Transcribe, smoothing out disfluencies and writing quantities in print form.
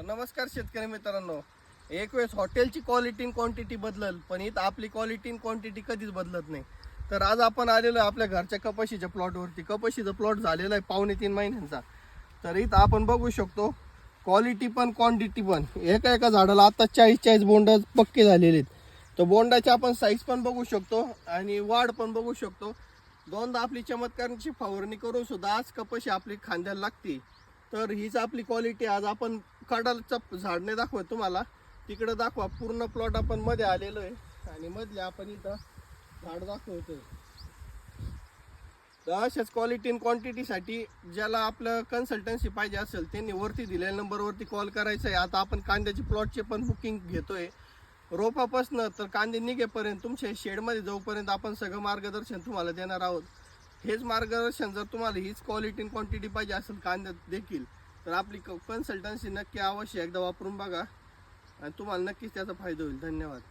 नमस्कार शेतकरी मित्रांनो. एक वेळेस हॉटेलची क्वालिटी आणि क्वांटिटी बदलल, पण इथं आपली क्वालिटी आणि क्वांटिटी कधीच बदलत नाही. तर आज आपण आलेलो आहे आपल्या घरच्या कपाशीच्या प्लॉटवरती. कपाशीचा प्लॉट झालेला आहे 2.5 महिन्यांचा. तर इथं आपण बघू शकतो क्वालिटी पण क्वांटिटी पण. एका एका झाडाला आता 40 बोंड पक्के झालेले आहेत. तर बोंडाची आपण साईज पण बघू शकतो आणि वाढ पण बघू शकतो. दोनदा आपली चमत्काराची फवारणी करून सुद्धा आज कपाशी आपली खांद्याला लागते. तर हीच आपली क्वालिटी. आज आपण कडालचं झाडने दाखवत तुम्हाला, तिकडे दाखवा. पूर्ण प्लॉट आपण मध्ये आलेलो आहे आणि मधले आपण इथं झाड दाखवतोय. तर अशाच क्वालिटी आणि क्वांटिटीसाठी ज्याला आपलं कन्सल्टन्सी पाहिजे असेल त्यांनी वरती दिलेल्या नंबरवरती कॉल करायचा आहे. आता आपण कांद्याची प्लॉटचे पण बुकिंग घेतोय. रोपापासनं तर कांदे निघेपर्यंत तुमच्या शेडमध्ये जाऊपर्यंत आपण सगळं मार्गदर्शन तुम्हाला देणार आहोत. हेच मार्गदर्शन जर तुम्हाला हीच क्वालिटी आणि क्वांटिटी पाहिजे असेल कांद्यात देखील, तर आपली कन्सल्टन्सी नक्की अवश्य एकदा वापरून बघा आणि तुम्हाला नक्कीच त्याचा फायदा होईल. धन्यवाद.